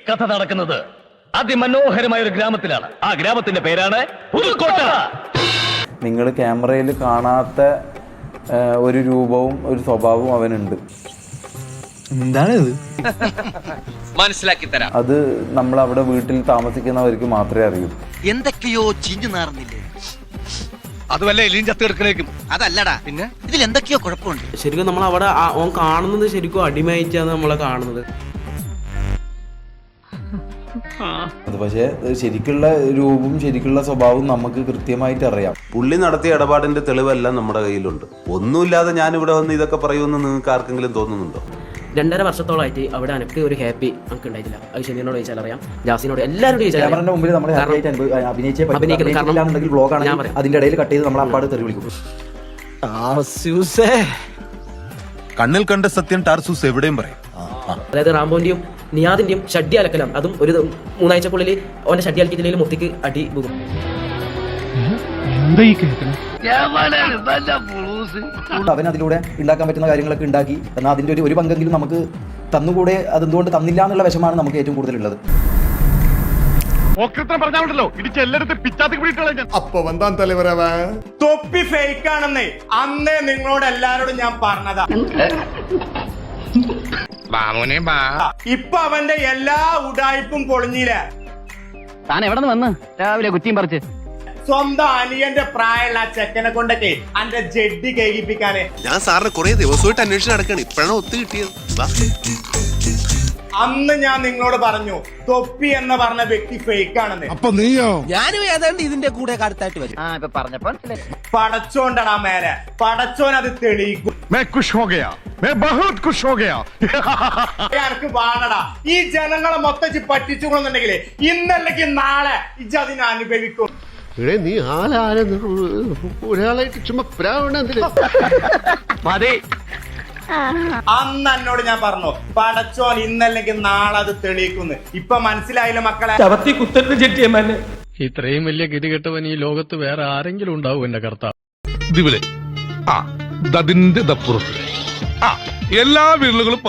കഥ നടക്കുന്നത് അതിമനോഹരമായ ഒരു ഗ്രാമത്തിലാണ്. ആ ഗ്രാമത്തിന്റെ പേരാണ് പുതുക്കോട്ട. നിങ്ങൾ ക്യാമറയിൽ കാണാത്ത ഒരു രൂപവും ഒരു സ്വഭാവവും അവനുണ്ട്. എന്താണ് ഇത്? മനസ്സിലാക്കി തരാം. അത് നമ്മൾ അവിടെ വീട്ടിൽ താമസിക്കുന്നവർക്ക് മാത്രമേ അറിയൂ. എന്തൊക്കെയോ ചിഞ്ഞു നാറുന്നില്ലേ? അതുമല്ല എലിയും ചത്ത് കിടക്കണേക്കും. അതല്ലടാ, പിന്നെ ഇതിൽ എന്തൊക്കെയോ കുഴപ്പമുണ്ട്. ശരിക്കും നമ്മൾ അവിടെ ഓൻ കാണുന്നത് ശരിക്കും അടിമയിച്ചാണ് നമ്മളെ കാണുന്നത്. അത് പക്ഷേ ശരിക്കുള്ള രൂപവും ശരിക്കുള്ള സ്വഭാവവും നമുക്ക് കൃത്യമായിട്ട് അറിയാം. പുള്ളി നടത്തിയ ഇടപാടിന്റെ തെളിവെല്ലാം നമ്മുടെ കയ്യിലുണ്ട്. ഒന്നുമില്ലാതെ ഞാൻ ഇവിടെ വന്ന് ഇതൊക്കെ പറയുമെന്ന് നിങ്ങൾക്ക് ആർക്കെങ്കിലും തോന്നുന്നുണ്ടോ? 2.5 വർഷത്തോളമായിട്ട് അവിടെ എനിക്ക് ഒരു ഹാപ്പി നമുക്ക് ഉണ്ടായിട്ടില്ല. അത് ഷെനീനോട് ചോദിച്ചാൽ അറിയാം, ജാസിനോട് എല്ലാവരോടും ചോദിച്ചാൽ മുമ്പിൽ നമ്മൾ അതിന്റെ ഇടയിൽ കട്ട് ചെയ്ത് നമ്മൾ അപ്പാട് തെറി വിളിക്കും. കണ്ണിൽ കണ്ട സത്യം ടാർസൂസ് എവിടെയും പറയും. അതായത് റാംബോന്റെയും നിയാദിന്റെയും ഷഡ്ഡി അലക്കലാണ്. അതും ഒരു 3 ആഴ്ചക്കുള്ളിൽ അവന്റെ ഷഡ്ഡി അലക്കിയില്ലെങ്കിൽ മുത്തിക്ക് അടി പോകും. അവൻ അതിലൂടെ ഉണ്ടാക്കാൻ പറ്റുന്ന കാര്യങ്ങളൊക്കെ ഉണ്ടാക്കി എന്നാൽ അതിന്റെ ഒരു പങ്കെങ്കിലും നമുക്ക് തന്നുകൂടെ, അതെന്തുകൊണ്ട് തന്നില്ല എന്നുള്ള വിഷമാണ് നമുക്ക് ഏറ്റവും കൂടുതലുള്ളത്. അപ്പൊ വന്താൻ തലവരവ തൊപ്പി ഫേക്ക് ആണെന്നേ അന്നേ നിങ്ങളോട് എല്ലാരോടും ഞാൻ പറഞ്ഞതാ. ഇപ്പൊ അവന്റെ എല്ലാ ഉടായ്പും പൊളിഞ്ഞില്ല. താൻ എവിടെ നിന്ന് വന്ന് രാവിലെ കുറ്റിയും പറിച്ച് സ്വന്തം അനിയന്റെ പ്രായമുള്ള ആ ചെക്കനെ കൊണ്ടൊക്കെ അന്റെ ജഡ്ഡി കേൾപ്പിക്കാന് ഞാൻ സാറിന് കുറെ ദിവസമായിട്ട് അന്വേഷണം നടക്കാണ്. ഇപ്പോഴാണ് ഒത്തു കിട്ടിയത്. അന്ന് ഞാൻ നിങ്ങളോട് പറഞ്ഞു തൊപ്പി എന്ന് പറഞ്ഞ വ്യക്തി ഫേക്ക് ആണെന്ന്. അപ്പൊ നീയോ? ഞാനും ഏതാണ്ട് ഇതിന്റെ കൂടെ കടുത്തായിട്ട് വരും. പടച്ചോണ്ടടാ മേലെ, പടച്ചോൻ അത് തെളിയിക്കും. എനിക്ക് വാണടാ ഈ ജനങ്ങളെ മൊത്തച്ച് പറ്റിച്ചുകൊണ്ടെന്നുണ്ടെങ്കിൽ ഇന്നല്ലെങ്കിൽ നാളെ ഇജ്ജ് അതിനെ അനുഭവിക്കും. നീ ഒരാളായിട്ട് ചുമ്മാ മതി. അന്ന് എന്നോട് ഞാൻ പറഞ്ഞു പടച്ചോൻ ഇന്നല്ലെങ്കിൽ നാളെ അത് തെളിയിക്കുന്നു. ഇപ്പൊ മനസ്സിലായില്ല മക്കളെ? ഇത്രയും വലിയ ഗതികെട്ടവൻ ഈ ലോകത്ത് വേറെ ആരെങ്കിലും ഉണ്ടാവും എന്റെ കർത്താവ്. എല്ലാ വിരലുകളും